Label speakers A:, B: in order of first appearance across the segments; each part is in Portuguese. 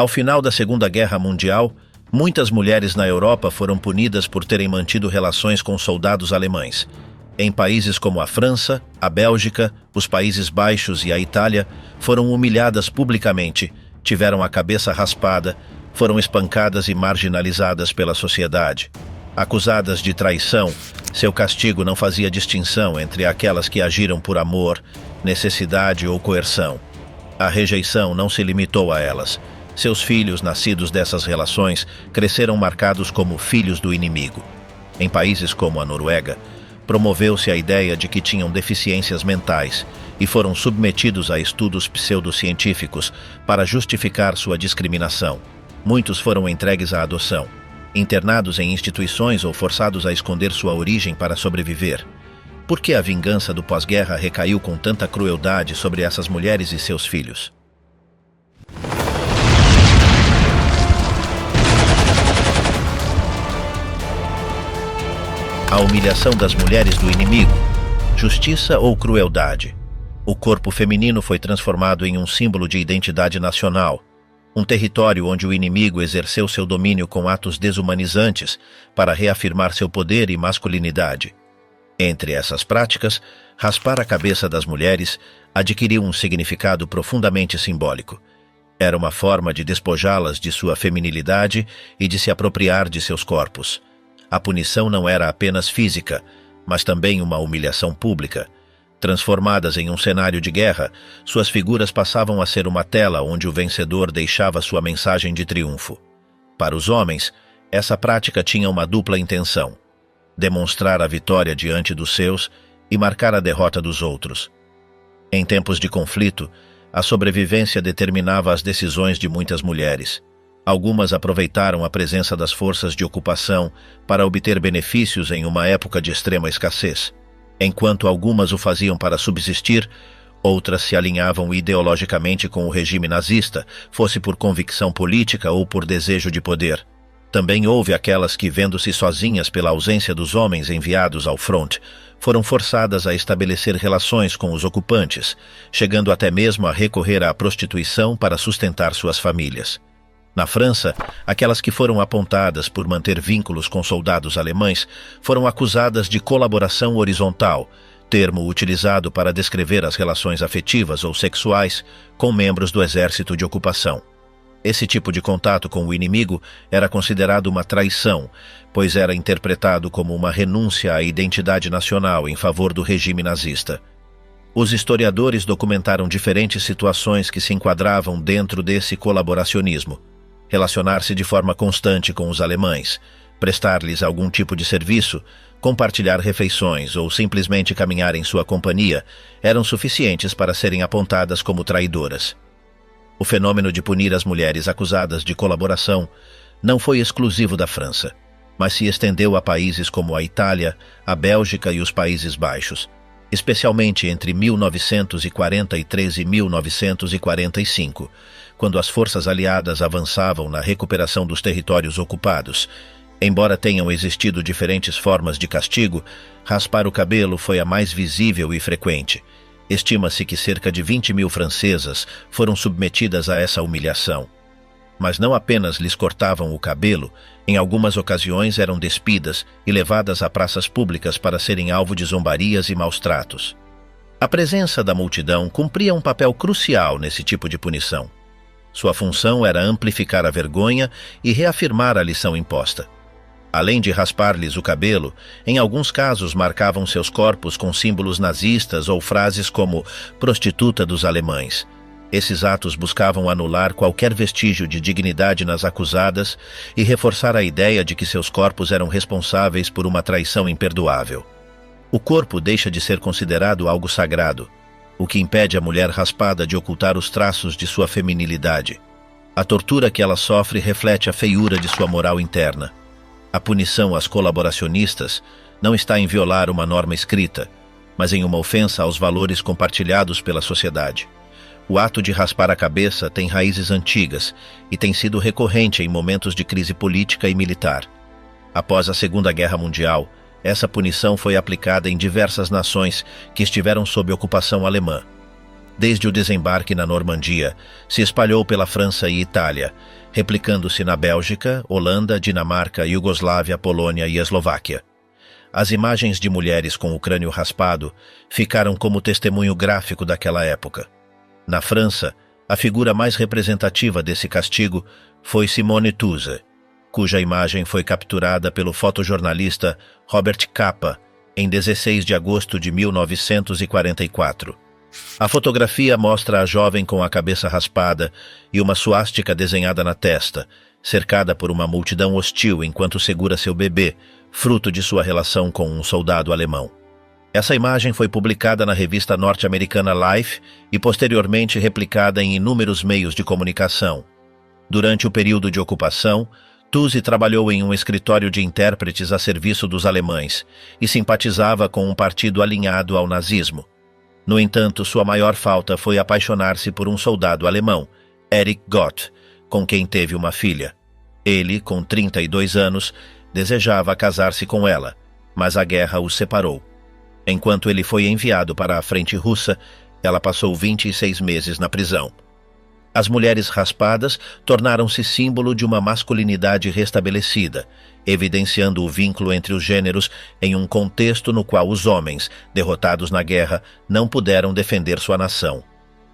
A: Ao final da Segunda Guerra Mundial, muitas mulheres na Europa foram punidas por terem mantido relações com soldados alemães. Em países como a França, a Bélgica, os Países Baixos e a Itália, foram humilhadas publicamente, tiveram a cabeça raspada, foram espancadas e marginalizadas pela sociedade. Acusadas de traição, seu castigo não fazia distinção entre aquelas que agiram por amor, necessidade ou coerção. A rejeição não se limitou a elas. Seus filhos, nascidos dessas relações, cresceram marcados como filhos do inimigo. Em países como a Noruega, promoveu-se a ideia de que tinham deficiências mentais e foram submetidos a estudos pseudocientíficos para justificar sua discriminação. Muitos foram entregues à adoção, internados em instituições ou forçados a esconder sua origem para sobreviver. Por que a vingança do pós-guerra recaiu com tanta crueldade sobre essas mulheres e seus filhos? A humilhação das mulheres do inimigo, justiça ou crueldade? O corpo feminino foi transformado em um símbolo de identidade nacional, um território onde o inimigo exerceu seu domínio com atos desumanizantes para reafirmar seu poder e masculinidade. Entre essas práticas, raspar a cabeça das mulheres adquiriu um significado profundamente simbólico. Era uma forma de despojá-las de sua feminilidade e de se apropriar de seus corpos. A punição não era apenas física, mas também uma humilhação pública. Transformadas em um cenário de guerra, suas figuras passavam a ser uma tela onde o vencedor deixava sua mensagem de triunfo. Para os homens, essa prática tinha uma dupla intenção: demonstrar a vitória diante dos seus e marcar a derrota dos outros. Em tempos de conflito, a sobrevivência determinava as decisões de muitas mulheres. Algumas aproveitaram a presença das forças de ocupação para obter benefícios em uma época de extrema escassez. Enquanto algumas o faziam para subsistir, outras se alinhavam ideologicamente com o regime nazista, fosse por convicção política ou por desejo de poder. Também houve aquelas que, vendo-se sozinhas pela ausência dos homens enviados ao front, foram forçadas a estabelecer relações com os ocupantes, chegando até mesmo a recorrer à prostituição para sustentar suas famílias. Na França, aquelas que foram apontadas por manter vínculos com soldados alemães foram acusadas de colaboração horizontal, termo utilizado para descrever as relações afetivas ou sexuais com membros do exército de ocupação. Esse tipo de contato com o inimigo era considerado uma traição, pois era interpretado como uma renúncia à identidade nacional em favor do regime nazista. Os historiadores documentaram diferentes situações que se enquadravam dentro desse colaboracionismo: relacionar-se de forma constante com os alemães, prestar-lhes algum tipo de serviço, compartilhar refeições ou simplesmente caminhar em sua companhia eram suficientes para serem apontadas como traidoras. O fenômeno de punir as mulheres acusadas de colaboração não foi exclusivo da França, mas se estendeu a países como a Itália, a Bélgica e os Países Baixos, especialmente entre 1943 e 1945, quando as forças aliadas avançavam na recuperação dos territórios ocupados. Embora tenham existido diferentes formas de castigo, raspar o cabelo foi a mais visível e frequente. Estima-se que cerca de 20.000 francesas foram submetidas a essa humilhação. Mas não apenas lhes cortavam o cabelo, em algumas ocasiões eram despidas e levadas a praças públicas para serem alvo de zombarias e maus-tratos. A presença da multidão cumpria um papel crucial nesse tipo de punição. Sua função era amplificar a vergonha e reafirmar a lição imposta. Além de raspar-lhes o cabelo, em alguns casos marcavam seus corpos com símbolos nazistas ou frases como "prostituta dos alemães". Esses atos buscavam anular qualquer vestígio de dignidade nas acusadas e reforçar a ideia de que seus corpos eram responsáveis por uma traição imperdoável. O corpo deixa de ser considerado algo sagrado, o que impede a mulher raspada de ocultar os traços de sua feminilidade. A tortura que ela sofre reflete a feiura de sua moral interna. A punição às colaboracionistas não está em violar uma norma escrita, mas em uma ofensa aos valores compartilhados pela sociedade. O ato de raspar a cabeça tem raízes antigas e tem sido recorrente em momentos de crise política e militar. Após a Segunda Guerra Mundial, essa punição foi aplicada em diversas nações que estiveram sob ocupação alemã. Desde o desembarque na Normandia, se espalhou pela França e Itália, replicando-se na Bélgica, Holanda, Dinamarca, Iugoslávia, Polônia e Eslováquia. As imagens de mulheres com o crânio raspado ficaram como testemunho gráfico daquela época. Na França, a figura mais representativa desse castigo foi Simone Touze, cuja imagem foi capturada pelo fotojornalista Robert Capa em 16 de agosto de 1944. A fotografia mostra a jovem com a cabeça raspada e uma suástica desenhada na testa, cercada por uma multidão hostil enquanto segura seu bebê, fruto de sua relação com um soldado alemão. Essa imagem foi publicada na revista norte-americana Life e posteriormente replicada em inúmeros meios de comunicação. Durante o período de ocupação, Touze trabalhou em um escritório de intérpretes a serviço dos alemães e simpatizava com um partido alinhado ao nazismo. No entanto, sua maior falta foi apaixonar-se por um soldado alemão, Erich Gott, com quem teve uma filha. Ele, com 32 anos, desejava casar-se com ela, mas a guerra os separou. Enquanto ele foi enviado para a frente russa, ela passou 26 meses na prisão. As mulheres raspadas tornaram-se símbolo de uma masculinidade restabelecida, evidenciando o vínculo entre os gêneros em um contexto no qual os homens, derrotados na guerra, não puderam defender sua nação.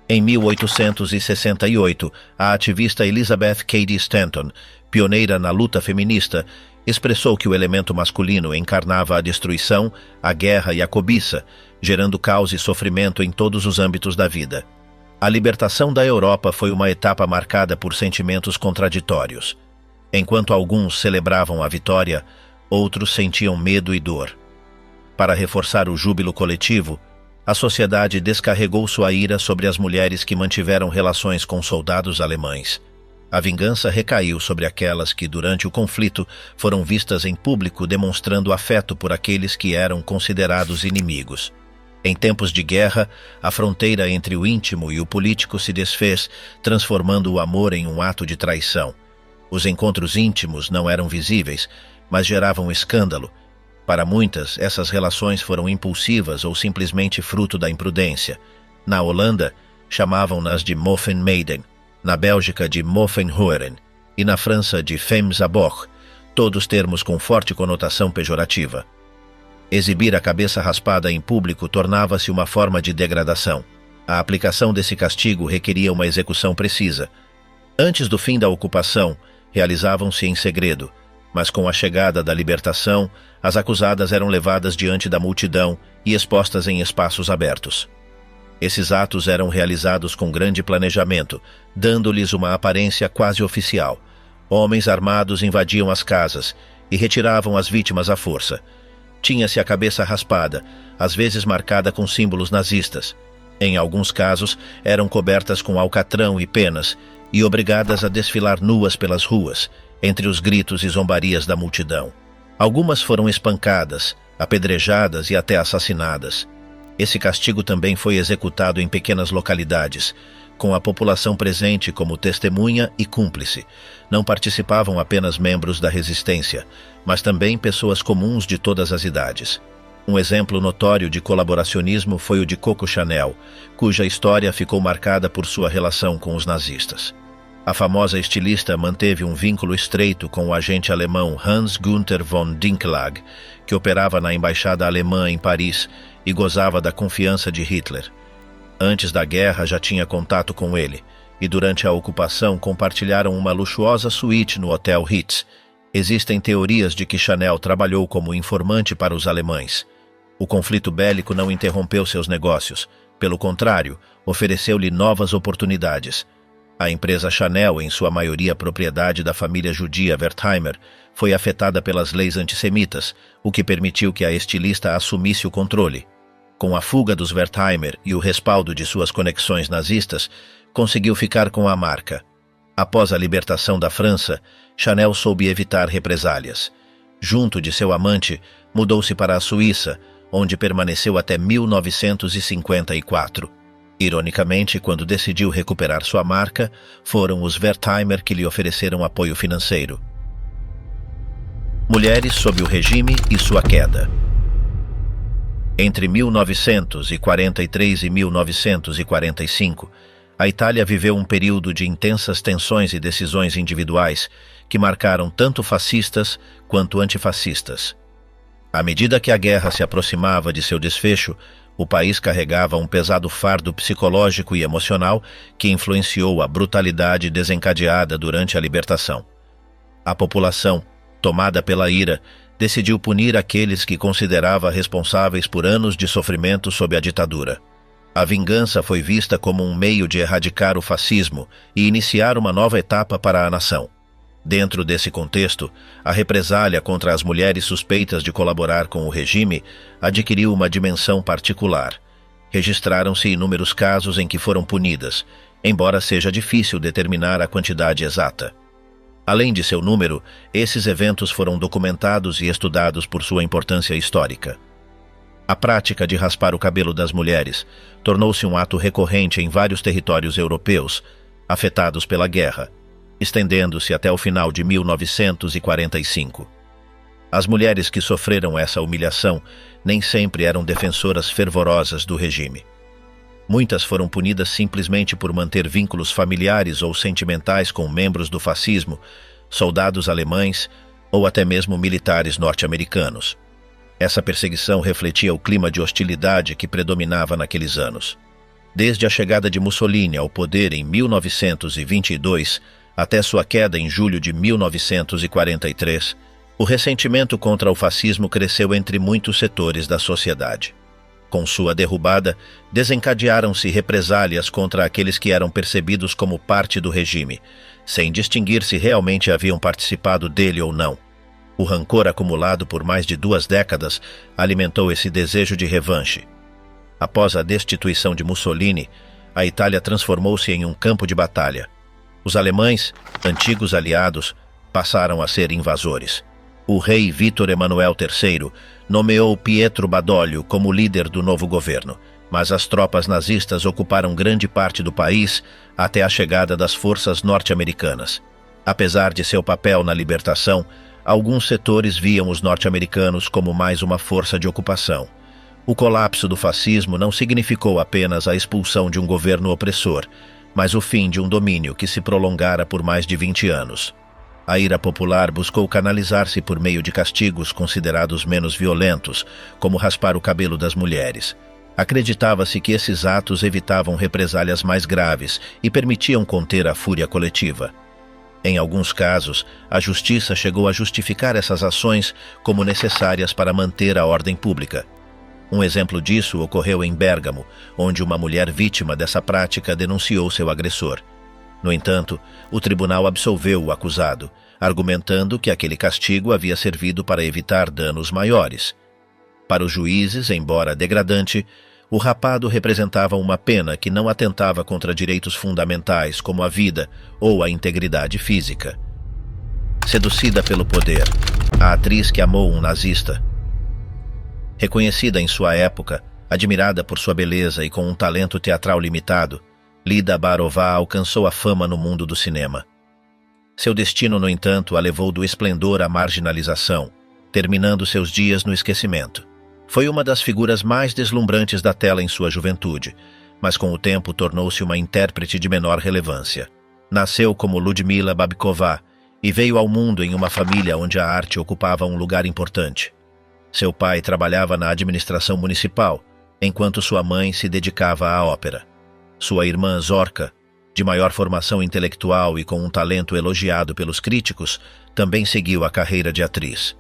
A: Em 1868, a ativista Elizabeth Cady Stanton, pioneira na luta feminista, expressou que o elemento masculino encarnava a destruição, a guerra e a cobiça, gerando caos e sofrimento em todos os âmbitos da vida. A libertação da Europa foi uma etapa marcada por sentimentos contraditórios. Enquanto alguns celebravam a vitória, outros sentiam medo e dor. Para reforçar o júbilo coletivo, a sociedade descarregou sua ira sobre as mulheres que mantiveram relações com soldados alemães. A vingança recaiu sobre aquelas que, durante o conflito, foram vistas em público demonstrando afeto por aqueles que eram considerados inimigos. Em tempos de guerra, a fronteira entre o íntimo e o político se desfez, transformando o amor em um ato de traição. Os encontros íntimos não eram visíveis, mas geravam escândalo. Para muitas, essas relações foram impulsivas ou simplesmente fruto da imprudência. Na Holanda, chamavam-nas de Moffenmeiden, na Bélgica de Moffenhuren e na França de femmes à bord, todos termos com forte conotação pejorativa. Exibir a cabeça raspada em público tornava-se uma forma de degradação. A aplicação desse castigo requeria uma execução precisa. Antes do fim da ocupação, realizavam-se em segredo, mas com a chegada da libertação, as acusadas eram levadas diante da multidão e expostas em espaços abertos. Esses atos eram realizados com grande planejamento, dando-lhes uma aparência quase oficial. Homens armados invadiam as casas e retiravam as vítimas à força. Tinha-se a cabeça raspada, às vezes marcada com símbolos nazistas. Em alguns casos, eram cobertas com alcatrão e penas e obrigadas a desfilar nuas pelas ruas, entre os gritos e zombarias da multidão. Algumas foram espancadas, apedrejadas e até assassinadas. Esse castigo também foi executado em pequenas localidades, com a população presente como testemunha e cúmplice. Não participavam apenas membros da resistência, mas também pessoas comuns de todas as idades. Um exemplo notório de colaboracionismo foi o de Coco Chanel, cuja história ficou marcada por sua relação com os nazistas. A famosa estilista manteve um vínculo estreito com o agente alemão Hans Günther von Dinklage, que operava na embaixada alemã em Paris e gozava da confiança de Hitler. Antes da guerra já tinha contato com ele, e durante a ocupação compartilharam uma luxuosa suíte no Hotel Ritz. Existem teorias de que Chanel trabalhou como informante para os alemães. O conflito bélico não interrompeu seus negócios, pelo contrário, ofereceu-lhe novas oportunidades. A empresa Chanel, em sua maioria propriedade da família judia Wertheimer, foi afetada pelas leis antissemitas, o que permitiu que a estilista assumisse o controle. Com a fuga dos Wertheimer e o respaldo de suas conexões nazistas, conseguiu ficar com a marca. Após a libertação da França, Chanel soube evitar represálias. Junto de seu amante, mudou-se para a Suíça, onde permaneceu até 1954. Ironicamente, quando decidiu recuperar sua marca, foram os Wertheimer que lhe ofereceram apoio financeiro. Mulheres sob o regime e sua queda. Entre 1943 e 1945, a Itália viveu um período de intensas tensões e decisões individuais que marcaram tanto fascistas quanto antifascistas. À medida que a guerra se aproximava de seu desfecho, o país carregava um pesado fardo psicológico e emocional que influenciou a brutalidade desencadeada durante a libertação. A população, tomada pela ira, decidiu punir aqueles que considerava responsáveis por anos de sofrimento sob a ditadura. A vingança foi vista como um meio de erradicar o fascismo e iniciar uma nova etapa para a nação. Dentro desse contexto, a represália contra as mulheres suspeitas de colaborar com o regime adquiriu uma dimensão particular. Registraram-se inúmeros casos em que foram punidas, embora seja difícil determinar a quantidade exata. Além de seu número, esses eventos foram documentados e estudados por sua importância histórica. A prática de raspar o cabelo das mulheres tornou-se um ato recorrente em vários territórios europeus, afetados pela guerra, estendendo-se até o final de 1945. As mulheres que sofreram essa humilhação nem sempre eram defensoras fervorosas do regime. Muitas foram punidas simplesmente por manter vínculos familiares ou sentimentais com membros do fascismo, soldados alemães ou até mesmo militares norte-americanos. Essa perseguição refletia o clima de hostilidade que predominava naqueles anos. Desde a chegada de Mussolini ao poder em 1922 até sua queda em julho de 1943, o ressentimento contra o fascismo cresceu entre muitos setores da sociedade. Com sua derrubada, desencadearam-se represálias contra aqueles que eram percebidos como parte do regime, sem distinguir se realmente haviam participado dele ou não. O rancor acumulado por mais de 2 décadas alimentou esse desejo de revanche. Após a destituição de Mussolini, a Itália transformou-se em um campo de batalha. Os alemães, antigos aliados, passaram a ser invasores. O rei Vítor Emanuel III nomeou Pietro Badoglio como líder do novo governo, mas as tropas nazistas ocuparam grande parte do país até a chegada das forças norte-americanas. Apesar de seu papel na libertação, alguns setores viam os norte-americanos como mais uma força de ocupação. O colapso do fascismo não significou apenas a expulsão de um governo opressor, mas o fim de um domínio que se prolongara por mais de 20 anos. A ira popular buscou canalizar-se por meio de castigos considerados menos violentos, como raspar o cabelo das mulheres. Acreditava-se que esses atos evitavam represálias mais graves e permitiam conter a fúria coletiva. Em alguns casos, a justiça chegou a justificar essas ações como necessárias para manter a ordem pública. Um exemplo disso ocorreu em Bérgamo, onde uma mulher vítima dessa prática denunciou seu agressor. No entanto, o tribunal absolveu o acusado, argumentando que aquele castigo havia servido para evitar danos maiores. Para os juízes, embora degradante, o rapado representava uma pena que não atentava contra direitos fundamentais como a vida ou a integridade física. Seduzida pelo poder, a atriz que amou um nazista. Reconhecida em sua época, admirada por sua beleza e com um talento teatral limitado, Lida Barová alcançou a fama no mundo do cinema. Seu destino, no entanto, a levou do esplendor à marginalização, terminando seus dias no esquecimento. Foi uma das figuras mais deslumbrantes da tela em sua juventude, mas com o tempo tornou-se uma intérprete de menor relevância. Nasceu como Ludmila Babková e veio ao mundo em uma família onde a arte ocupava um lugar importante. Seu pai trabalhava na administração municipal, enquanto sua mãe se dedicava à ópera. Sua irmã Zorka, de maior formação intelectual e com um talento elogiado pelos críticos, também seguiu a carreira de atriz.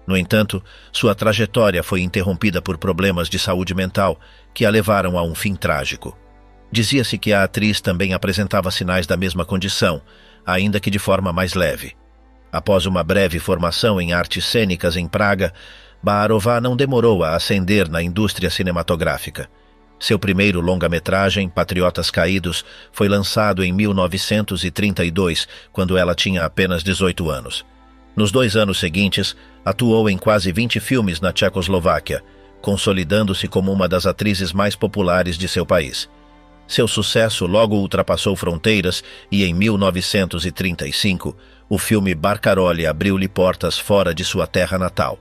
A: No entanto, sua trajetória foi interrompida por problemas de saúde mental que a levaram a um fim trágico. Dizia-se que a atriz também apresentava sinais da mesma condição, ainda que de forma mais leve. Após uma breve formação em artes cênicas em Praga, Barová não demorou a ascender na indústria cinematográfica. Seu primeiro longa-metragem, Patriotas Caídos, foi lançado em 1932, quando ela tinha apenas 18 anos. Nos 2 anos seguintes, atuou em quase 20 filmes na Tchecoslováquia, consolidando-se como uma das atrizes mais populares de seu país. Seu sucesso logo ultrapassou fronteiras e, em 1935, o filme Barcarole abriu-lhe portas fora de sua terra natal.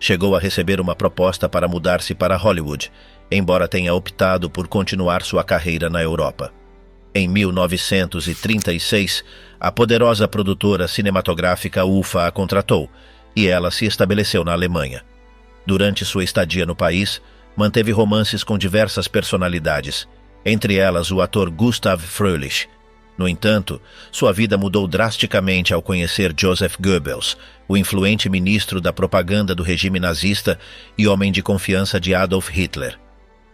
A: Chegou a receber uma proposta para mudar-se para Hollywood, embora tenha optado por continuar sua carreira na Europa. Em 1936, a poderosa produtora cinematográfica UFA a contratou, e ela se estabeleceu na Alemanha. Durante sua estadia no país, manteve romances com diversas personalidades, entre elas o ator Gustav Fröhlich. No entanto, sua vida mudou drasticamente ao conhecer Joseph Goebbels, o influente ministro da propaganda do regime nazista e homem de confiança de Adolf Hitler.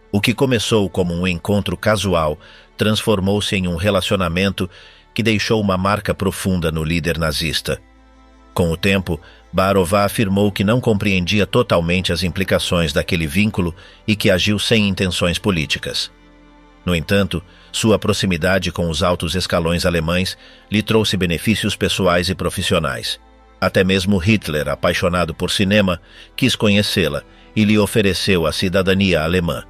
A: O que começou como um encontro casual transformou-se em um relacionamento que deixou uma marca profunda no líder nazista. Com o tempo, Barová afirmou que não compreendia totalmente as implicações daquele vínculo e que agiu sem intenções políticas. No entanto, sua proximidade com os altos escalões alemães lhe trouxe benefícios pessoais e profissionais. Até mesmo Hitler, apaixonado por cinema, quis conhecê-la e lhe ofereceu a cidadania alemã.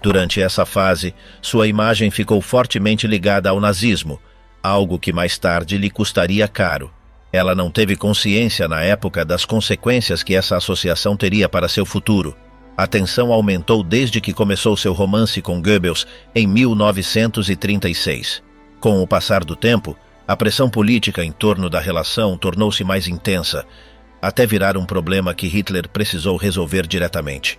A: Durante essa fase, sua imagem ficou fortemente ligada ao nazismo, algo que mais tarde lhe custaria caro. Ela não teve consciência na época das consequências que essa associação teria para seu futuro. A tensão aumentou desde que começou seu romance com Goebbels em 1936. Com o passar do tempo, a pressão política em torno da relação tornou-se mais intensa, até virar um problema que Hitler precisou resolver diretamente.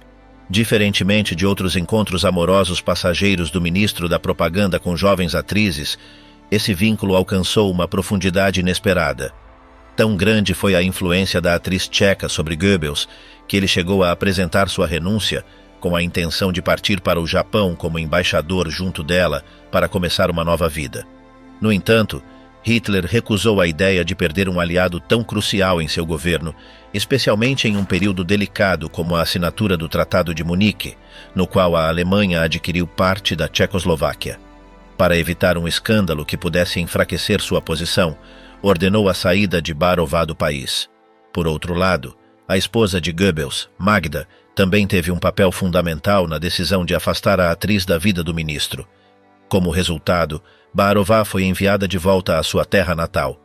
A: Diferentemente de outros encontros amorosos passageiros do ministro da propaganda com jovens atrizes, esse vínculo alcançou uma profundidade inesperada. Tão grande foi a influência da atriz tcheca sobre Goebbels que ele chegou a apresentar sua renúncia com a intenção de partir para o Japão como embaixador junto dela para começar uma nova vida. No entanto, Hitler recusou a ideia de perder um aliado tão crucial em seu governo, especialmente em um período delicado como a assinatura do Tratado de Munique, no qual a Alemanha adquiriu parte da Tchecoslováquia. Para evitar um escândalo que pudesse enfraquecer sua posição, ordenou a saída de Barová do país. Por outro lado, a esposa de Goebbels, Magda, também teve um papel fundamental na decisão de afastar a atriz da vida do ministro. Como resultado, Barová foi enviada de volta à sua terra natal.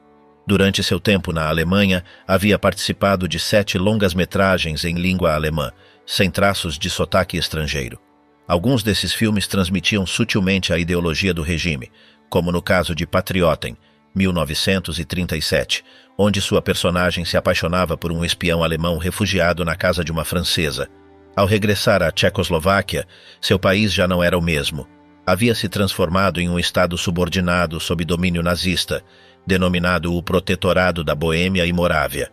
A: Durante seu tempo na Alemanha, havia participado de 7 longas-metragens em língua alemã, sem traços de sotaque estrangeiro. Alguns desses filmes transmitiam sutilmente a ideologia do regime, como no caso de Patrioten, 1937, onde sua personagem se apaixonava por um espião alemão refugiado na casa de uma francesa. Ao regressar à Tchecoslováquia, seu país já não era o mesmo. Havia se transformado em um estado subordinado sob domínio nazista, denominado o Protetorado da Boêmia e Morávia.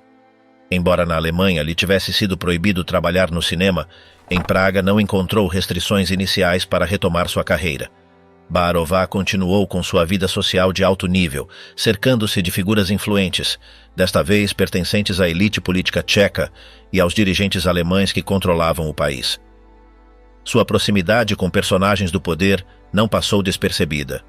A: Embora na Alemanha lhe tivesse sido proibido trabalhar no cinema, em Praga não encontrou restrições iniciais para retomar sua carreira. Barová continuou com sua vida social de alto nível, cercando-se de figuras influentes, desta vez pertencentes à elite política tcheca e aos dirigentes alemães que controlavam o país. Sua proximidade com personagens do poder não passou despercebida.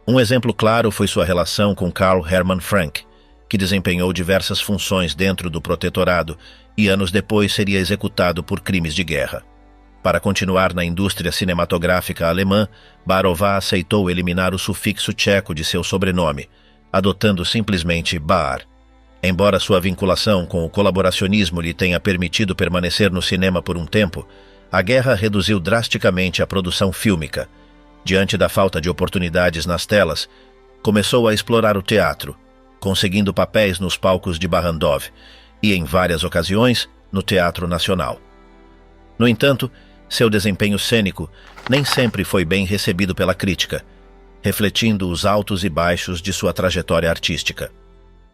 A: Um exemplo claro foi sua relação com Karl Hermann Frank, que desempenhou diversas funções dentro do protetorado e anos depois seria executado por crimes de guerra. Para continuar na indústria cinematográfica alemã, Barová aceitou eliminar o sufixo tcheco de seu sobrenome, adotando simplesmente Bar. Embora sua vinculação com o colaboracionismo lhe tenha permitido permanecer no cinema por um tempo, a guerra reduziu drasticamente a produção fílmica. Diante da falta de oportunidades nas telas, começou a explorar o teatro, conseguindo papéis nos palcos de Barrandov e, em várias ocasiões, no Teatro Nacional. No entanto, seu desempenho cênico nem sempre foi bem recebido pela crítica, refletindo os altos e baixos de sua trajetória artística.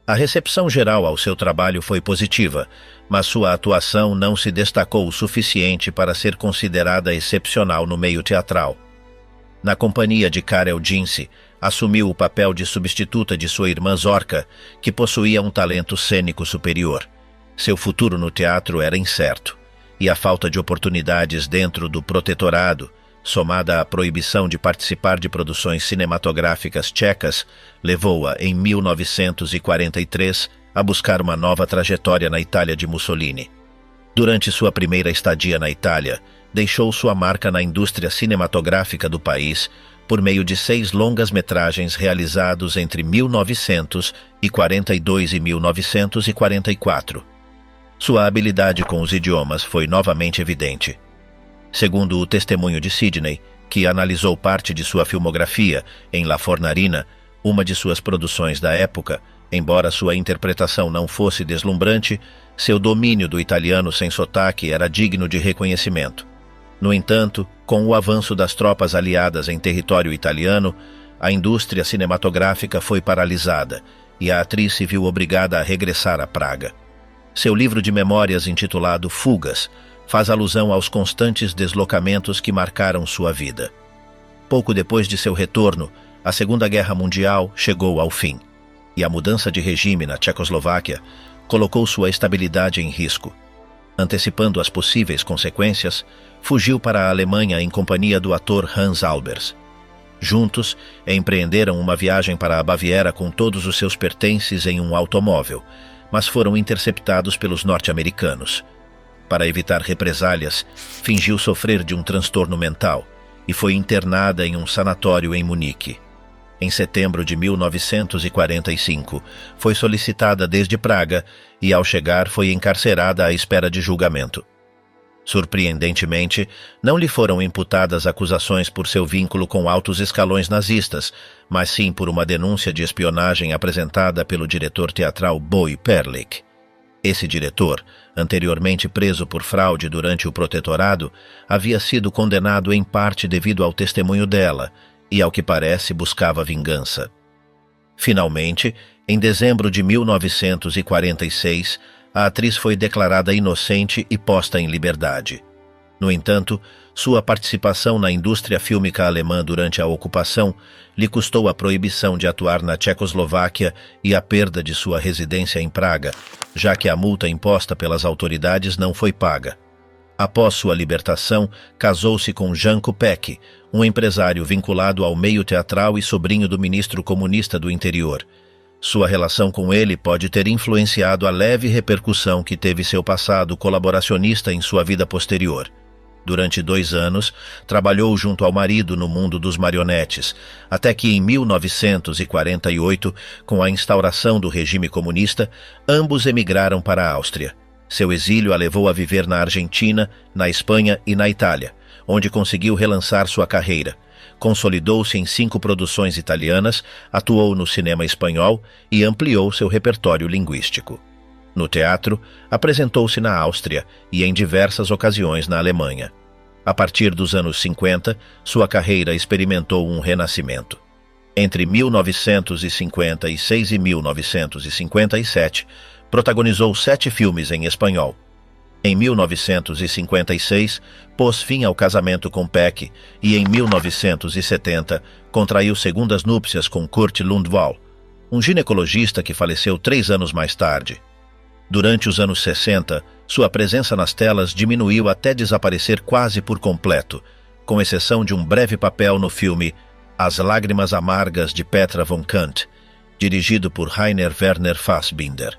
A: A recepção geral ao seu trabalho foi positiva, mas sua atuação não se destacou o suficiente para ser considerada excepcional no meio teatral. Na companhia de Karel Jinse, assumiu o papel de substituta de sua irmã Zorka, que possuía um talento cênico superior. Seu futuro no teatro era incerto, e a falta de oportunidades dentro do protetorado, somada à proibição de participar de produções cinematográficas tchecas, levou-a, em 1943, a buscar uma nova trajetória na Itália de Mussolini. Durante sua primeira estadia na Itália, deixou sua marca na indústria cinematográfica do país por meio de 6 longas-metragens realizados entre 1942 e 1944. Sua habilidade com os idiomas foi novamente evidente. Segundo o testemunho de Sidney, que analisou parte de sua filmografia em La Fornarina, uma de suas produções da época, embora sua interpretação não fosse deslumbrante, seu domínio do italiano sem sotaque era digno de reconhecimento. No entanto, com o avanço das tropas aliadas em território italiano, a indústria cinematográfica foi paralisada e a atriz se viu obrigada a regressar a Praga. Seu livro de memórias intitulado Fugas faz alusão aos constantes deslocamentos que marcaram sua vida. Pouco depois de seu retorno, a Segunda Guerra Mundial chegou ao fim, e a mudança de regime na Tchecoslováquia colocou sua estabilidade em risco. Antecipando as possíveis consequências, fugiu para a Alemanha em companhia do ator Hans Albers. Juntos, empreenderam uma viagem para a Baviera com todos os seus pertences em um automóvel, mas foram interceptados pelos norte-americanos. Para evitar represálias, fingiu sofrer de um transtorno mental e foi internada em um sanatório em Munique. Em setembro de 1945, foi solicitada desde Praga e, ao chegar, foi encarcerada à espera de julgamento. Surpreendentemente, não lhe foram imputadas acusações por seu vínculo com altos escalões nazistas, mas sim por uma denúncia de espionagem apresentada pelo diretor teatral Boy Perlich. Esse diretor, anteriormente preso por fraude durante o protetorado, havia sido condenado em parte devido ao testemunho dela e, ao que parece, buscava vingança. Finalmente, em dezembro de 1946, a atriz foi declarada inocente e posta em liberdade. No entanto, sua participação na indústria fílmica alemã durante a ocupação lhe custou a proibição de atuar na Tchecoslováquia e a perda de sua residência em Praga, já que a multa imposta pelas autoridades não foi paga. Após sua libertação, casou-se com Jan Kupek, um empresário vinculado ao meio teatral e sobrinho do ministro comunista do interior. Sua relação com ele pode ter influenciado a leve repercussão que teve seu passado colaboracionista em sua vida posterior. Durante 2 anos, trabalhou junto ao marido no mundo dos marionetes, até que em 1948, com a instauração do regime comunista, ambos emigraram para a Áustria. Seu exílio a levou a viver na Argentina, na Espanha e na Itália, onde conseguiu relançar sua carreira. Consolidou-se em 5 produções italianas, atuou no cinema espanhol e ampliou seu repertório linguístico. No teatro, apresentou-se na Áustria e em diversas ocasiões na Alemanha. A partir dos anos 50, sua carreira experimentou um renascimento. Entre 1956 e 1957, protagonizou 7 filmes em espanhol. Em 1956, pôs fim ao casamento com Peck e, em 1970, contraiu segundas núpcias com Kurt Lundvall, um ginecologista que faleceu 3 anos mais tarde. Durante os anos 60, sua presença nas telas diminuiu até desaparecer quase por completo, com exceção de um breve papel no filme As Lágrimas Amargas de Petra von Kant, dirigido por Rainer Werner Fassbinder.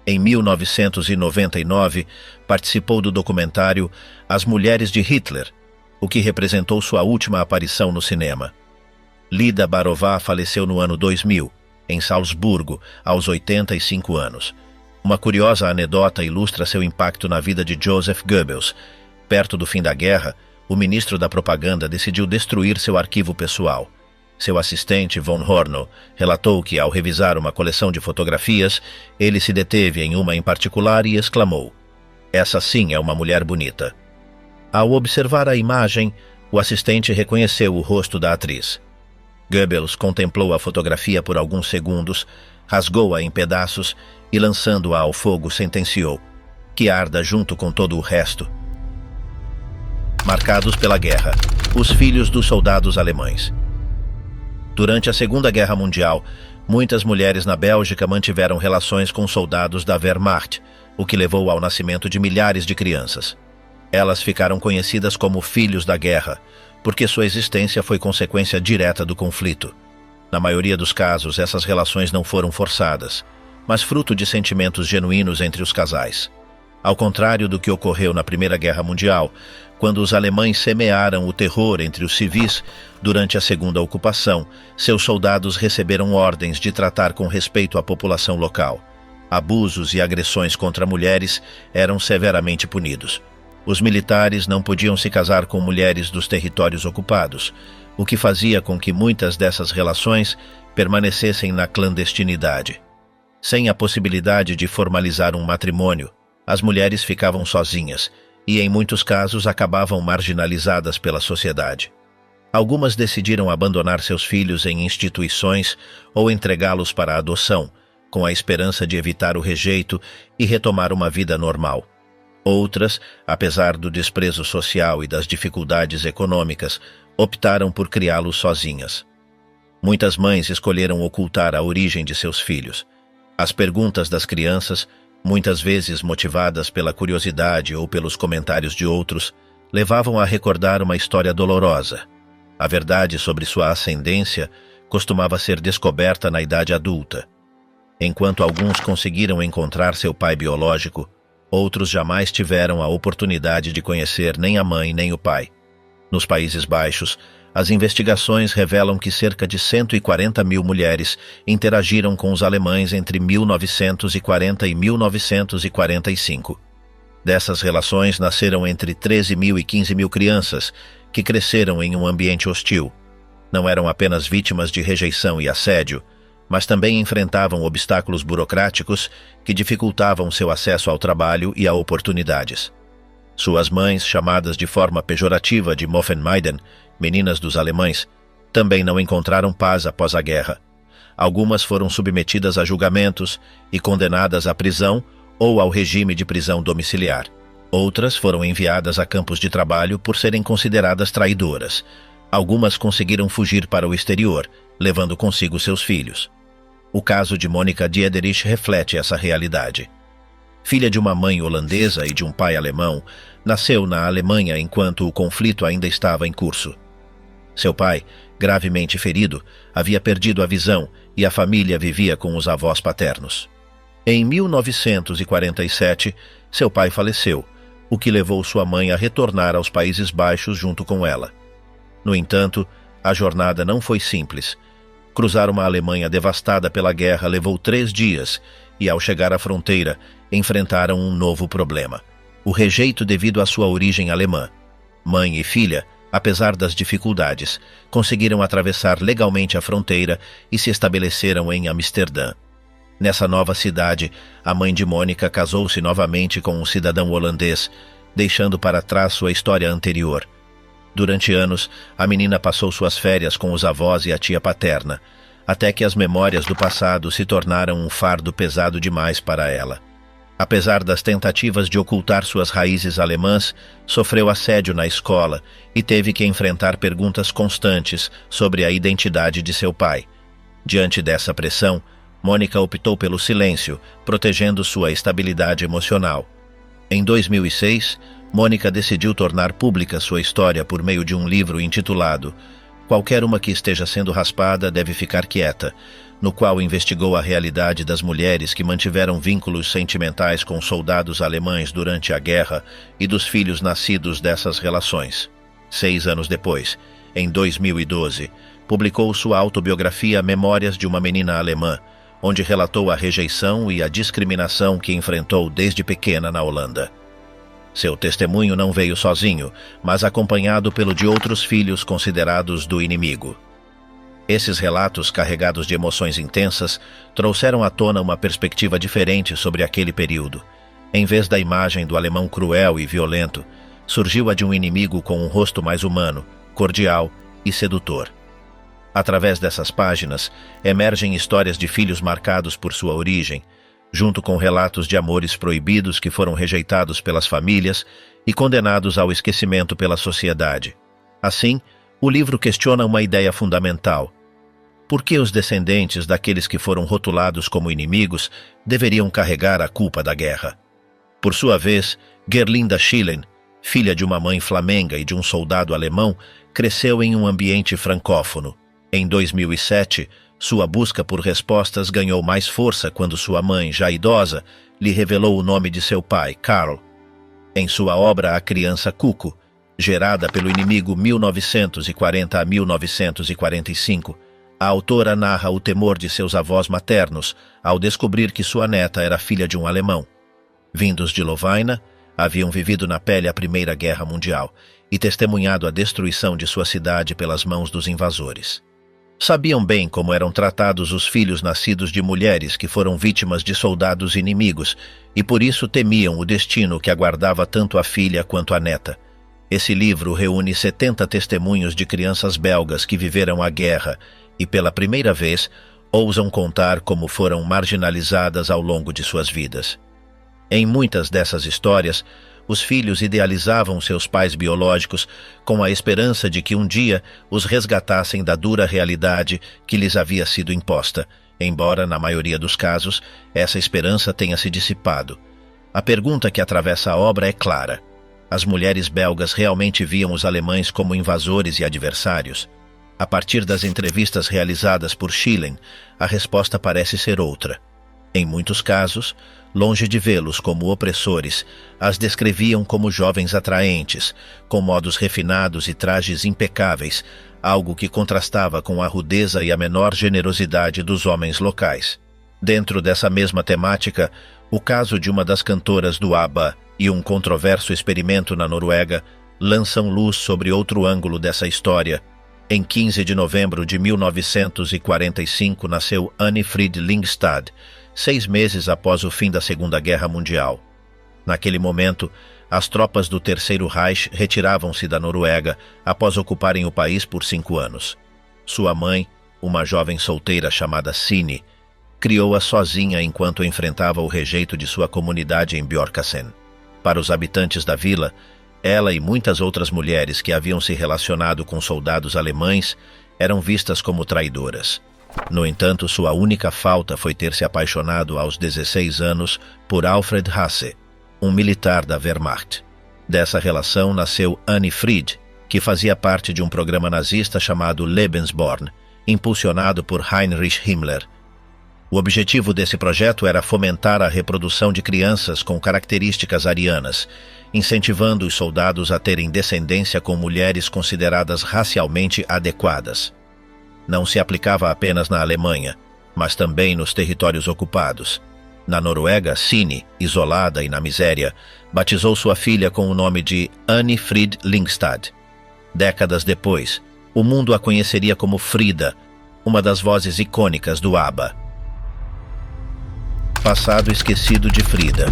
A: Em 1999, participou do documentário As Mulheres de Hitler, o que representou sua última aparição no cinema. Lida Barová faleceu no ano 2000, em Salzburgo, aos 85 anos. Uma curiosa anedota ilustra seu impacto na vida de Joseph Goebbels. Perto do fim da guerra, o ministro da propaganda decidiu destruir seu arquivo pessoal. Seu assistente, von Horno, relatou que, ao revisar uma coleção de fotografias, ele se deteve em uma em particular e exclamou: "Essa sim é uma mulher bonita." Ao observar a imagem, o assistente reconheceu o rosto da atriz. Goebbels contemplou a fotografia por alguns segundos, rasgou-a em pedaços e, lançando-a ao fogo, sentenciou: "Que arda junto com todo o resto." Marcados pela guerra, os filhos dos soldados alemães. Durante a Segunda Guerra Mundial, muitas mulheres na Bélgica mantiveram relações com soldados da Wehrmacht, o que levou ao nascimento de milhares de crianças. Elas ficaram conhecidas como filhos da guerra, porque sua existência foi consequência direta do conflito. Na maioria dos casos, essas relações não foram forçadas, mas fruto de sentimentos genuínos entre os casais. Ao contrário do que ocorreu na Primeira Guerra Mundial, quando os alemães semearam o terror entre os civis, durante a Segunda Ocupação, seus soldados receberam ordens de tratar com respeito a população local. Abusos e agressões contra mulheres eram severamente punidos. Os militares não podiam se casar com mulheres dos territórios ocupados, o que fazia com que muitas dessas relações permanecessem na clandestinidade. Sem a possibilidade de formalizar um matrimônio, as mulheres ficavam sozinhas e, em muitos casos, acabavam marginalizadas pela sociedade. Algumas decidiram abandonar seus filhos em instituições ou entregá-los para a adoção, com a esperança de evitar o rejeito e retomar uma vida normal. Outras, apesar do desprezo social e das dificuldades econômicas, optaram por criá-los sozinhas. Muitas mães escolheram ocultar a origem de seus filhos. As perguntas das crianças, muitas vezes motivadas pela curiosidade ou pelos comentários de outros, levavam a recordar uma história dolorosa. A verdade sobre sua ascendência costumava ser descoberta na idade adulta. Enquanto alguns conseguiram encontrar seu pai biológico, outros jamais tiveram a oportunidade de conhecer nem a mãe nem o pai. Nos Países Baixos, as investigações revelam que cerca de 140 mil mulheres interagiram com os alemães entre 1940 e 1945. Dessas relações nasceram entre 13 mil e 15 mil crianças, que cresceram em um ambiente hostil. Não eram apenas vítimas de rejeição e assédio, mas também enfrentavam obstáculos burocráticos que dificultavam seu acesso ao trabalho e a oportunidades. Suas mães, chamadas de forma pejorativa de Moffenmeiden, meninas dos alemães, também não encontraram paz após a guerra. Algumas foram submetidas a julgamentos e condenadas à prisão ou ao regime de prisão domiciliar. Outras foram enviadas a campos de trabalho por serem consideradas traidoras. Algumas conseguiram fugir para o exterior, levando consigo seus filhos. O caso de Monika Diederich reflete essa realidade. Filha de uma mãe holandesa e de um pai alemão, nasceu na Alemanha enquanto o conflito ainda estava em curso. Seu pai, gravemente ferido, havia perdido a visão e a família vivia com os avós paternos. Em 1947, seu pai faleceu, o que levou sua mãe a retornar aos Países Baixos junto com ela. No entanto, a jornada não foi simples. Cruzar uma Alemanha devastada pela guerra levou 3 dias e, ao chegar à fronteira, enfrentaram um novo problema: o rejeito devido à sua origem alemã. Mãe e filha, apesar das dificuldades, conseguiram atravessar legalmente a fronteira e se estabeleceram em Amsterdã. Nessa nova cidade, a mãe de Monika casou-se novamente com um cidadão holandês, deixando para trás sua história anterior. Durante anos, a menina passou suas férias com os avós e a tia paterna, até que as memórias do passado se tornaram um fardo pesado demais para ela. Apesar das tentativas de ocultar suas raízes alemãs, sofreu assédio na escola e teve que enfrentar perguntas constantes sobre a identidade de seu pai. Diante dessa pressão, Monika optou pelo silêncio, protegendo sua estabilidade emocional. Em 2006, Monika decidiu tornar pública sua história por meio de um livro intitulado Qualquer uma que esteja sendo raspada deve ficar quieta, no qual investigou a realidade das mulheres que mantiveram vínculos sentimentais com soldados alemães durante a guerra e dos filhos nascidos dessas relações. 6 anos depois, em 2012, publicou sua autobiografia Memórias de uma Menina Alemã, onde relatou a rejeição e a discriminação que enfrentou desde pequena na Holanda. Seu testemunho não veio sozinho, mas acompanhado pelo de outros filhos considerados do inimigo. Esses relatos, carregados de emoções intensas, trouxeram à tona uma perspectiva diferente sobre aquele período. Em vez da imagem do alemão cruel e violento, surgiu a de um inimigo com um rosto mais humano, cordial e sedutor. Através dessas páginas, emergem histórias de filhos marcados por sua origem, junto com relatos de amores proibidos que foram rejeitados pelas famílias e condenados ao esquecimento pela sociedade. Assim, o livro questiona uma ideia fundamental: por que os descendentes daqueles que foram rotulados como inimigos deveriam carregar a culpa da guerra? Por sua vez, Gerlinda Schillen, filha de uma mãe flamenga e de um soldado alemão, cresceu em um ambiente francófono. Em 2007, sua busca por respostas ganhou mais força quando sua mãe, já idosa, lhe revelou o nome de seu pai, Karl. Em sua obra A Criança Cuco, gerada pelo inimigo 1940 a 1945, A autora narra o temor de seus avós maternos ao descobrir que sua neta era filha de um alemão. Vindos de Lovaina, haviam vivido na pele a Primeira Guerra Mundial e testemunhado a destruição de sua cidade pelas mãos dos invasores. Sabiam bem como eram tratados os filhos nascidos de mulheres que foram vítimas de soldados inimigos e por isso temiam o destino que aguardava tanto a filha quanto a neta. Esse livro reúne 70 testemunhos de crianças belgas que viveram a guerra e, pela primeira vez, ousam contar como foram marginalizadas ao longo de suas vidas. Em muitas dessas histórias, os filhos idealizavam seus pais biológicos com a esperança de que um dia os resgatassem da dura realidade que lhes havia sido imposta, embora, na maioria dos casos, essa esperança tenha se dissipado. A pergunta que atravessa a obra é clara. As mulheres belgas realmente viam os alemães como invasores e adversários? A partir das entrevistas realizadas por Schilling, a resposta parece ser outra. Em muitos casos, longe de vê-los como opressores, as descreviam como jovens atraentes, com modos refinados e trajes impecáveis, algo que contrastava com a rudeza e a menor generosidade dos homens locais. Dentro dessa mesma temática, o caso de uma das cantoras do ABBA e um controverso experimento na Noruega lançam luz sobre outro ângulo dessa história. Em 15 de novembro de 1945 nasceu Annie Frid Lyngstad, 6 meses após o fim da Segunda Guerra Mundial. Naquele momento, as tropas do Terceiro Reich retiravam-se da Noruega após ocuparem o país por 5 anos. Sua mãe, uma jovem solteira chamada Sine, criou-a sozinha enquanto enfrentava o rejeito de sua comunidade em Bjørkasen. Para os habitantes da vila, ela e muitas outras mulheres que haviam se relacionado com soldados alemães eram vistas como traidoras. No entanto, sua única falta foi ter se apaixonado aos 16 anos por Alfred Hasse, um militar da Wehrmacht. Dessa relação nasceu Annie Frid, que fazia parte de um programa nazista chamado Lebensborn, impulsionado por Heinrich Himmler. O objetivo desse projeto era fomentar a reprodução de crianças com características arianas, incentivando os soldados a terem descendência com mulheres consideradas racialmente adequadas. Não se aplicava apenas na Alemanha, mas também nos territórios ocupados. Na Noruega, Sine, isolada e na miséria, batizou sua filha com o nome de Annie Frid Lyngstad. Décadas depois, o mundo a conheceria como Frida, uma das vozes icônicas do ABBA. Passado esquecido de Frida.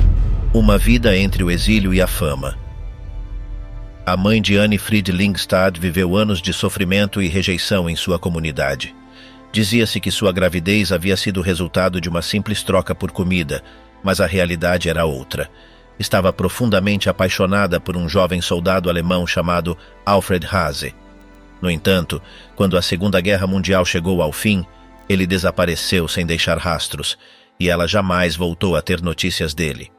A: Uma vida entre o exílio e a fama. A mãe de Annie Frid Lyngstad viveu anos de sofrimento e rejeição em sua comunidade. Dizia-se que sua gravidez havia sido resultado de uma simples troca por comida, mas a realidade era outra. Estava profundamente apaixonada por um jovem soldado alemão chamado Alfred Hasse. No entanto, quando a Segunda Guerra Mundial chegou ao fim, ele desapareceu sem deixar rastros, e ela jamais voltou a ter notícias dele.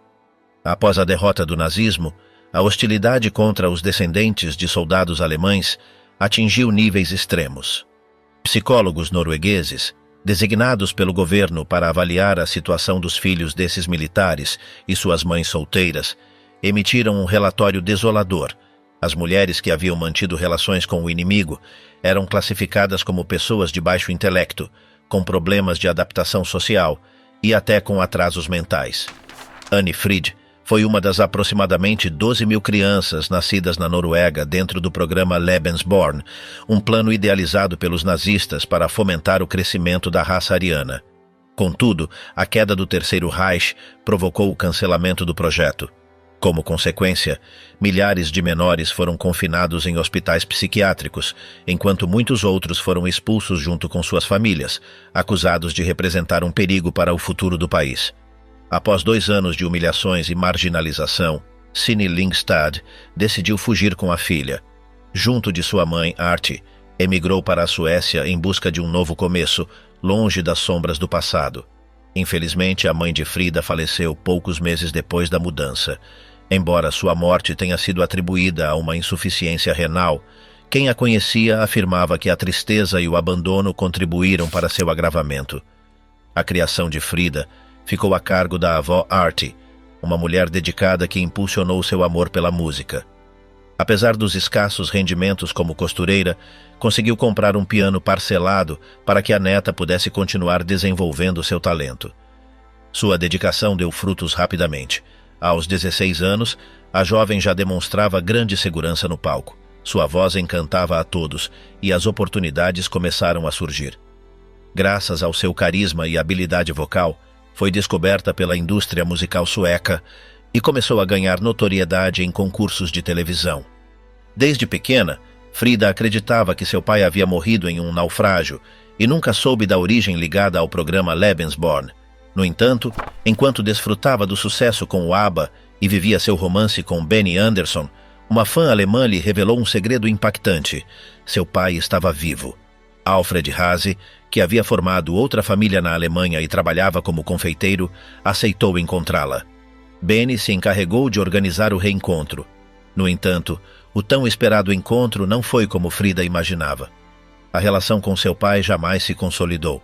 A: Após a derrota do nazismo, a hostilidade contra os descendentes de soldados alemães atingiu níveis extremos. Psicólogos noruegueses, designados pelo governo para avaliar a situação dos filhos desses militares e suas mães solteiras, emitiram um relatório desolador. As mulheres que haviam mantido relações com o inimigo eram classificadas como pessoas de baixo intelecto, com problemas de adaptação social e até com atrasos mentais. Annie Frid foi uma das aproximadamente 12 mil crianças nascidas na Noruega dentro do programa Lebensborn, um plano idealizado pelos nazistas para fomentar o crescimento da raça ariana. Contudo, a queda do Terceiro Reich provocou o cancelamento do projeto. Como consequência, milhares de menores foram confinados em hospitais psiquiátricos, enquanto muitos outros foram expulsos junto com suas famílias, acusados de representar um perigo para o futuro do país. Após 2 anos de humilhações e marginalização, Sine Lyngstad decidiu fugir com a filha. Junto de sua mãe, Artie, emigrou para a Suécia em busca de um novo começo, longe das sombras do passado. Infelizmente, a mãe de Frida faleceu poucos meses depois da mudança. Embora sua morte tenha sido atribuída a uma insuficiência renal, quem a conhecia afirmava que a tristeza e o abandono contribuíram para seu agravamento. A criação de Frida ficou a cargo da avó Artie, uma mulher dedicada que impulsionou seu amor pela música. Apesar dos escassos rendimentos como costureira, conseguiu comprar um piano parcelado para que a neta pudesse continuar desenvolvendo seu talento. Sua dedicação deu frutos rapidamente. Aos 16 anos, a jovem já demonstrava grande segurança no palco. Sua voz encantava a todos e as oportunidades começaram a surgir. Graças ao seu carisma e habilidade vocal, foi descoberta pela indústria musical sueca e começou a ganhar notoriedade em concursos de televisão. Desde pequena, Frida acreditava que seu pai havia morrido em um naufrágio e nunca soube da origem ligada ao programa Lebensborn. No entanto, enquanto desfrutava do sucesso com o ABBA e vivia seu romance com Benny Andersson, uma fã alemã lhe revelou um segredo impactante. Seu pai estava vivo. Alfred Haase, que havia formado outra família na Alemanha e trabalhava como confeiteiro, aceitou encontrá-la. Benny se encarregou de organizar o reencontro. No entanto, o tão esperado encontro não foi como Frida imaginava. A relação com seu pai jamais se consolidou.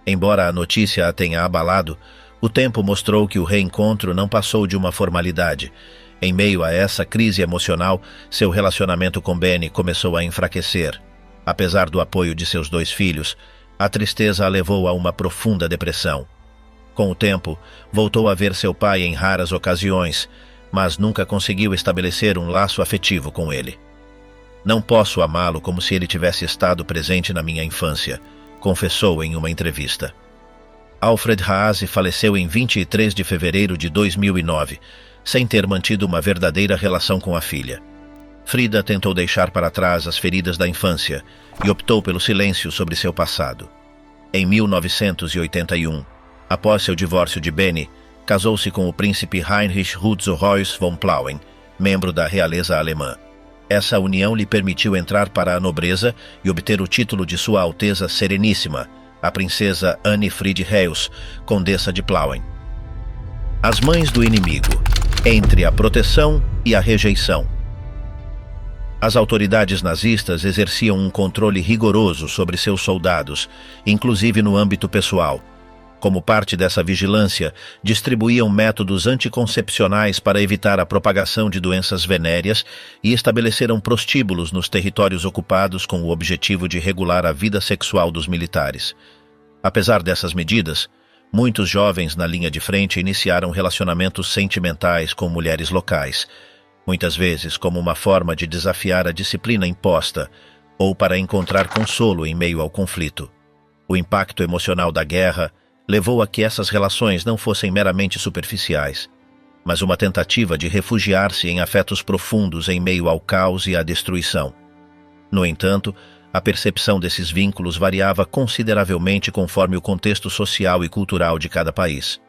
A: Embora a notícia a tenha abalado, o tempo mostrou que o reencontro não passou de uma formalidade. Em meio a essa crise emocional, seu relacionamento com Benny começou a enfraquecer. Apesar do apoio de seus 2 filhos, a tristeza a levou a uma profunda depressão. Com o tempo, voltou a ver seu pai em raras ocasiões, mas nunca conseguiu estabelecer um laço afetivo com ele. Não posso amá-lo como se ele tivesse estado presente na minha infância, confessou em uma entrevista. Alfred Haase faleceu em 23 de fevereiro de 2009, sem ter mantido uma verdadeira relação com a filha. Frida tentou deixar para trás as feridas da infância e optou pelo silêncio sobre seu passado. Em 1981, após seu divórcio de Benny, casou-se com o príncipe Heinrich Rudolf von Plauen, membro da realeza alemã. Essa união lhe permitiu entrar para a nobreza e obter o título de Sua Alteza Sereníssima, a princesa Anne Friedrichs, condessa de Plauen. As mães do inimigo, entre a proteção e a rejeição. As autoridades nazistas exerciam um controle rigoroso sobre seus soldados, inclusive no âmbito pessoal. Como parte dessa vigilância, distribuíam métodos anticoncepcionais para evitar a propagação de doenças venéreas e estabeleceram prostíbulos nos territórios ocupados com o objetivo de regular a vida sexual dos militares. Apesar dessas medidas, muitos jovens na linha de frente iniciaram relacionamentos sentimentais com mulheres locais, muitas vezes como uma forma de desafiar a disciplina imposta ou para encontrar consolo em meio ao conflito. O impacto emocional da guerra levou a que essas relações não fossem meramente superficiais, mas uma tentativa de refugiar-se em afetos profundos em meio ao caos e à destruição. No entanto, a percepção desses vínculos variava consideravelmente conforme o contexto social e cultural de cada país.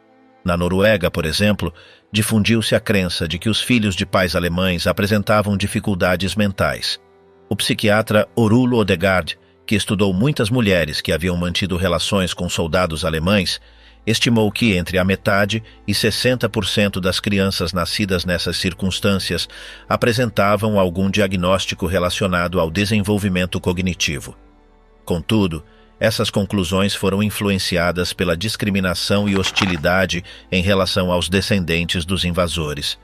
A: Na Noruega, por exemplo, difundiu-se a crença de que os filhos de pais alemães apresentavam dificuldades mentais. O psiquiatra Orulo Odegaard, que estudou muitas mulheres que haviam mantido relações com soldados alemães, estimou que entre a metade e 60% das crianças nascidas nessas circunstâncias apresentavam algum diagnóstico relacionado ao desenvolvimento cognitivo. Contudo, essas conclusões foram influenciadas pela discriminação e hostilidade em relação aos descendentes dos invasores.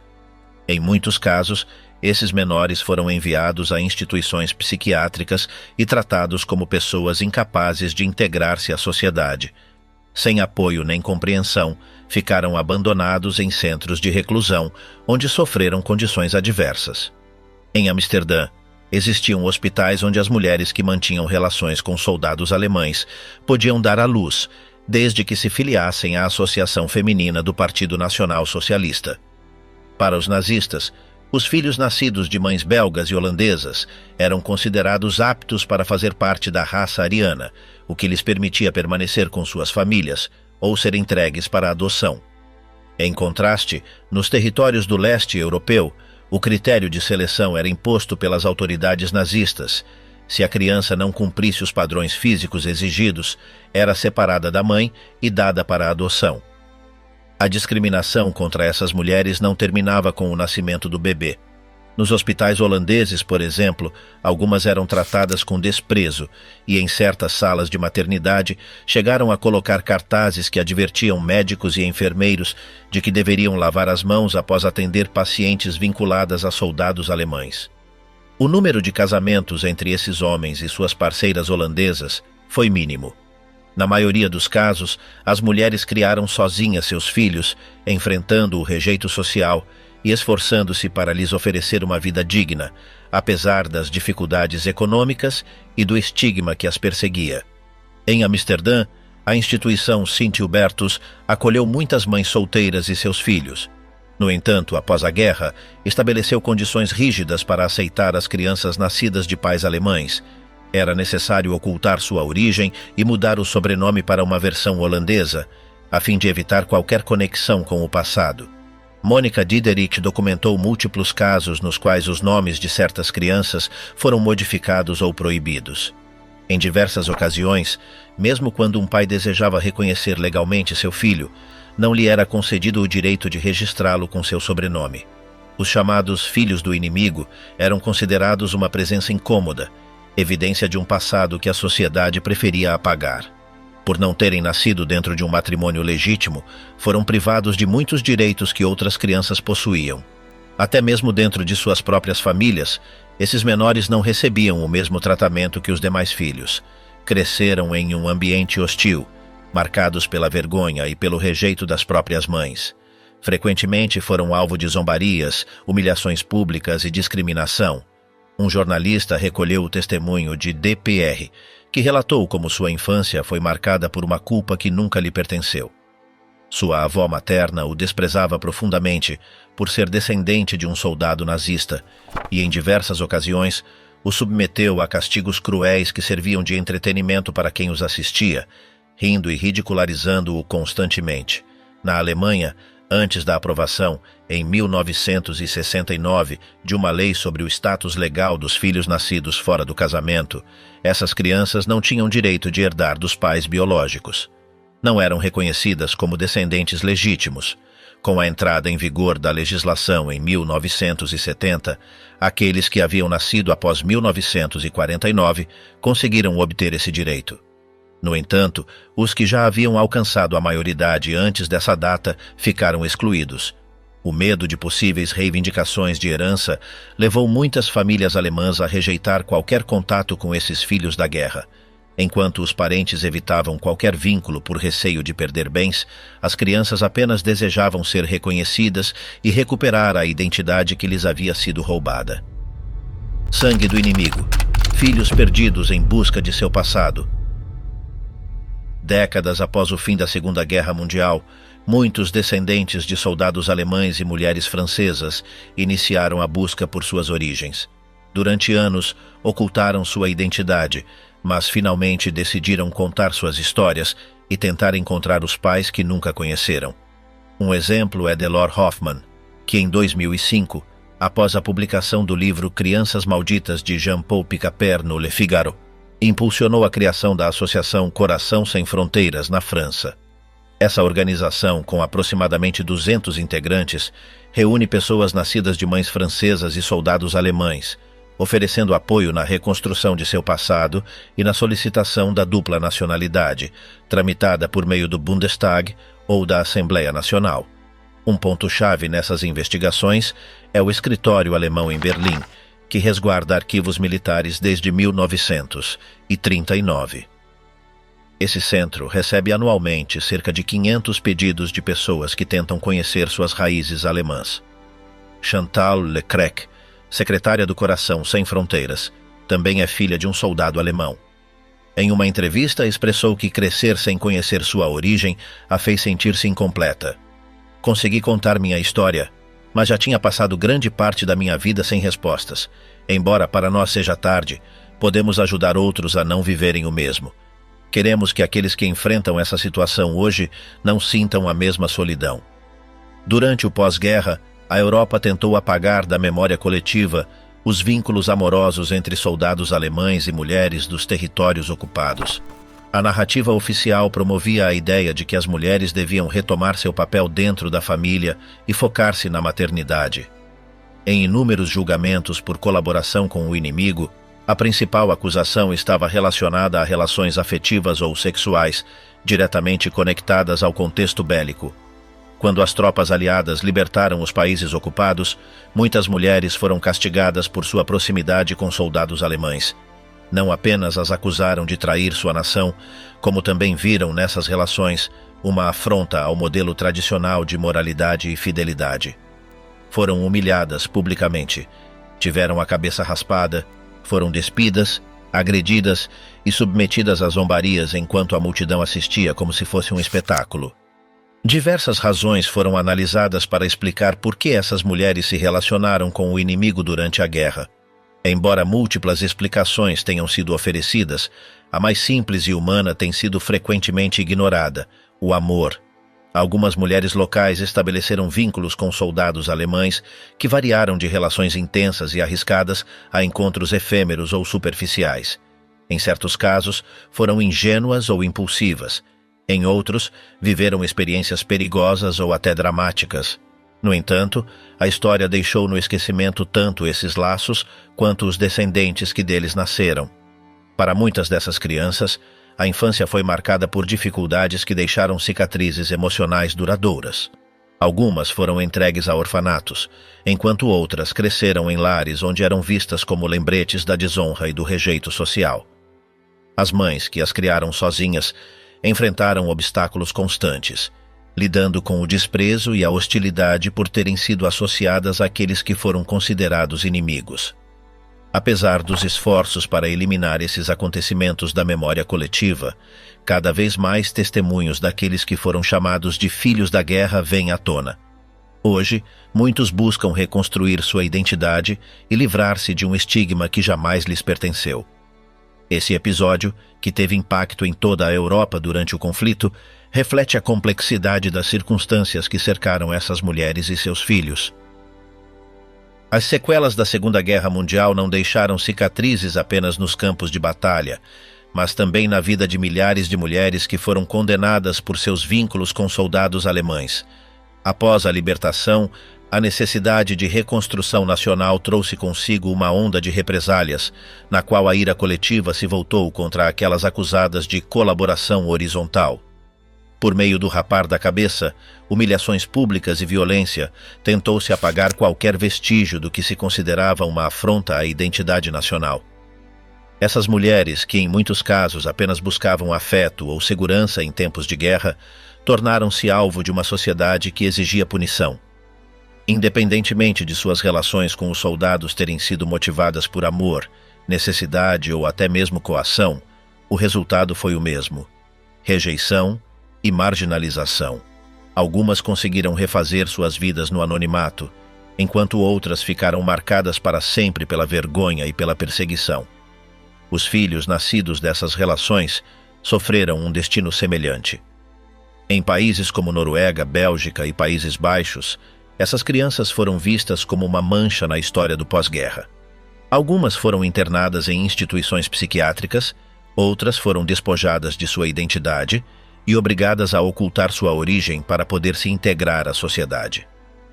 A: Em muitos casos, esses menores foram enviados a instituições psiquiátricas e tratados como pessoas incapazes de integrar-se à sociedade. Sem apoio nem compreensão, ficaram abandonados em centros de reclusão, onde sofreram condições adversas. Em Amsterdã, existiam hospitais onde as mulheres que mantinham relações com soldados alemães podiam dar à luz, desde que se filiassem à Associação Feminina do Partido Nacional Socialista. Para os nazistas, os filhos nascidos de mães belgas e holandesas eram considerados aptos para fazer parte da raça ariana, o que lhes permitia permanecer com suas famílias ou ser entregues para a adoção. Em contraste, nos territórios do leste europeu, o critério de seleção era imposto pelas autoridades nazistas. Se a criança não cumprisse os padrões físicos exigidos, era separada da mãe e dada para a adoção. A discriminação contra essas mulheres não terminava com o nascimento do bebê. Nos hospitais holandeses, por exemplo, algumas eram tratadas com desprezo e, em certas salas de maternidade, chegaram a colocar cartazes que advertiam médicos e enfermeiros de que deveriam lavar as mãos após atender pacientes vinculadas a soldados alemães. O número de casamentos entre esses homens e suas parceiras holandesas foi mínimo. Na maioria dos casos, as mulheres criaram sozinhas seus filhos, enfrentando o rejeito social e esforçando-se para lhes oferecer uma vida digna, apesar das dificuldades econômicas e do estigma que as perseguia. Em Amsterdã, a instituição Sint-Hubertus acolheu muitas mães solteiras e seus filhos. No entanto, após a guerra, estabeleceu condições rígidas para aceitar as crianças nascidas de pais alemães. Era necessário ocultar sua origem e mudar o sobrenome para uma versão holandesa, a fim de evitar qualquer conexão com o passado. Mônica Diederich documentou múltiplos casos nos quais os nomes de certas crianças foram modificados ou proibidos. Em diversas ocasiões, mesmo quando um pai desejava reconhecer legalmente seu filho, não lhe era concedido o direito de registrá-lo com seu sobrenome. Os chamados filhos do inimigo eram considerados uma presença incômoda, evidência de um passado que a sociedade preferia apagar. Por não terem nascido dentro de um matrimônio legítimo, foram privados de muitos direitos que outras crianças possuíam. Até mesmo dentro de suas próprias famílias, esses menores não recebiam o mesmo tratamento que os demais filhos. Cresceram em um ambiente hostil, marcados pela vergonha e pelo rejeito das próprias mães. Frequentemente foram alvo de zombarias, humilhações públicas e discriminação. Um jornalista recolheu o testemunho de D.P.R., que relatou como sua infância foi marcada por uma culpa que nunca lhe pertenceu. Sua avó materna o desprezava profundamente por ser descendente de um soldado nazista e, em diversas ocasiões, o submeteu a castigos cruéis que serviam de entretenimento para quem os assistia, rindo e ridicularizando-o constantemente. Na Alemanha, antes da aprovação, em 1969, de uma lei sobre o status legal dos filhos nascidos fora do casamento, essas crianças não tinham direito de herdar dos pais biológicos. Não eram reconhecidas como descendentes legítimos. Com a entrada em vigor da legislação em 1970, aqueles que haviam nascido após 1949 conseguiram obter esse direito. No entanto, os que já haviam alcançado a maioridade antes dessa data ficaram excluídos. O medo de possíveis reivindicações de herança levou muitas famílias alemãs a rejeitar qualquer contato com esses filhos da guerra. Enquanto os parentes evitavam qualquer vínculo por receio de perder bens, as crianças apenas desejavam ser reconhecidas e recuperar a identidade que lhes havia sido roubada. Sangue do inimigo. Filhos perdidos em busca de seu passado. Décadas após o fim da Segunda Guerra Mundial, muitos descendentes de soldados alemães e mulheres francesas iniciaram a busca por suas origens. Durante anos, ocultaram sua identidade, mas finalmente decidiram contar suas histórias e tentar encontrar os pais que nunca conheceram. Um exemplo é Delor Hoffmann, que em 2005, após a publicação do livro Crianças Malditas de Jean-Paul Picapert no Le Figaro, impulsionou a criação da Associação Coração Sem Fronteiras na França. Essa organização, com aproximadamente 200 integrantes, reúne pessoas nascidas de mães francesas e soldados alemães, oferecendo apoio na reconstrução de seu passado e na solicitação da dupla nacionalidade, tramitada por meio do Bundestag ou da Assembleia Nacional. Um ponto-chave nessas investigações é o escritório alemão em Berlim, que resguarda arquivos militares desde 1939. Esse centro recebe anualmente cerca de 500 pedidos de pessoas que tentam conhecer suas raízes alemãs. Chantal Leclerc, secretária do Coração Sem Fronteiras, também é filha de um soldado alemão. Em uma entrevista, expressou que crescer sem conhecer sua origem a fez sentir-se incompleta. Consegui contar minha história, mas já tinha passado grande parte da minha vida sem respostas. Embora para nós seja tarde, podemos ajudar outros a não viverem o mesmo. Queremos que aqueles que enfrentam essa situação hoje não sintam a mesma solidão. Durante o pós-guerra, a Europa tentou apagar da memória coletiva os vínculos amorosos entre soldados alemães e mulheres dos territórios ocupados. A narrativa oficial promovia a ideia de que as mulheres deviam retomar seu papel dentro da família e focar-se na maternidade. Em inúmeros julgamentos por colaboração com o inimigo, a principal acusação estava relacionada a relações afetivas ou sexuais, diretamente conectadas ao contexto bélico. Quando as tropas aliadas libertaram os países ocupados, muitas mulheres foram castigadas por sua proximidade com soldados alemães. Não apenas as acusaram de trair sua nação, como também viram nessas relações uma afronta ao modelo tradicional de moralidade e fidelidade. Foram humilhadas publicamente, tiveram a cabeça raspada, foram despidas, agredidas e submetidas a zombarias enquanto a multidão assistia como se fosse um espetáculo. Diversas razões foram analisadas para explicar por que essas mulheres se relacionaram com o inimigo durante a guerra. Embora múltiplas explicações tenham sido oferecidas, a mais simples e humana tem sido frequentemente ignorada: o amor. Algumas mulheres locais estabeleceram vínculos com soldados alemães que variaram de relações intensas e arriscadas a encontros efêmeros ou superficiais. Em certos casos, foram ingênuas ou impulsivas. Em outros, viveram experiências perigosas ou até dramáticas. No entanto, a história deixou no esquecimento tanto esses laços quanto os descendentes que deles nasceram. Para muitas dessas crianças, a infância foi marcada por dificuldades que deixaram cicatrizes emocionais duradouras. Algumas foram entregues a orfanatos, enquanto outras cresceram em lares onde eram vistas como lembretes da desonra e do rejeito social. As mães, que as criaram sozinhas, enfrentaram obstáculos constantes, lidando com o desprezo e a hostilidade por terem sido associadas àqueles que foram considerados inimigos. Apesar dos esforços para eliminar esses acontecimentos da memória coletiva, cada vez mais testemunhos daqueles que foram chamados de filhos da guerra vêm à tona. Hoje, muitos buscam reconstruir sua identidade e livrar-se de um estigma que jamais lhes pertenceu. Esse episódio, que teve impacto em toda a Europa durante o conflito, reflete a complexidade das circunstâncias que cercaram essas mulheres e seus filhos. As sequelas da Segunda Guerra Mundial não deixaram cicatrizes apenas nos campos de batalha, mas também na vida de milhares de mulheres que foram condenadas por seus vínculos com soldados alemães. Após a libertação, a necessidade de reconstrução nacional trouxe consigo uma onda de represálias, na qual a ira coletiva se voltou contra aquelas acusadas de colaboração horizontal. Por meio do rapar da cabeça, humilhações públicas e violência, tentou-se apagar qualquer vestígio do que se considerava uma afronta à identidade nacional. Essas mulheres, que em muitos casos apenas buscavam afeto ou segurança em tempos de guerra, tornaram-se alvo de uma sociedade que exigia punição. Independentemente de suas relações com os soldados terem sido motivadas por amor, necessidade ou até mesmo coação, o resultado foi o mesmo: rejeição e marginalização. Algumas conseguiram refazer suas vidas no anonimato, enquanto outras ficaram marcadas para sempre pela vergonha e pela perseguição. Os filhos nascidos dessas relações sofreram um destino semelhante. Em países como Noruega, Bélgica e Países Baixos, essas crianças foram vistas como uma mancha na história do pós-guerra. Algumas foram internadas em instituições psiquiátricas, outras foram despojadas de sua identidade e obrigadas a ocultar sua origem para poder se integrar à sociedade.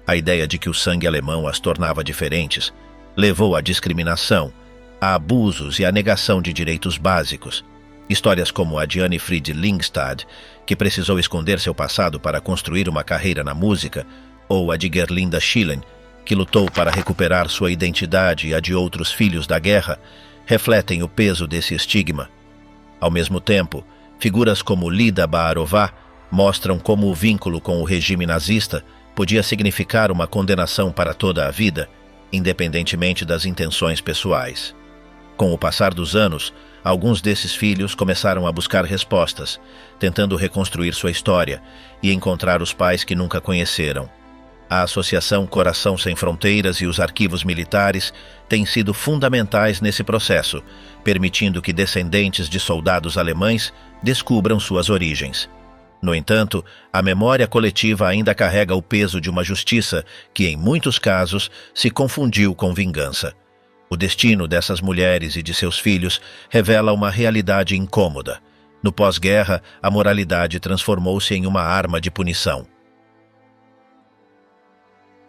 A: A ideia de que o sangue alemão as tornava diferentes levou à discriminação, a abusos e à negação de direitos básicos. Histórias como a de Anne Fried Lyngstad, que precisou esconder seu passado para construir uma carreira na música, ou a de Gerlinda Schillen, que lutou para recuperar sua identidade e a de outros filhos da guerra, refletem o peso desse estigma. Ao mesmo tempo, figuras como Lida Baarová mostram como o vínculo com o regime nazista podia significar uma condenação para toda a vida, independentemente das intenções pessoais. Com o passar dos anos, alguns desses filhos começaram a buscar respostas, tentando reconstruir sua história e encontrar os pais que nunca conheceram. A Associação Coração Sem Fronteiras e os arquivos militares têm sido fundamentais nesse processo, permitindo que descendentes de soldados alemães descubram suas origens. No entanto, a memória coletiva ainda carrega o peso de uma justiça que, em muitos casos, se confundiu com vingança. O destino dessas mulheres e de seus filhos revela uma realidade incômoda. No pós-guerra, a moralidade transformou-se em uma arma de punição.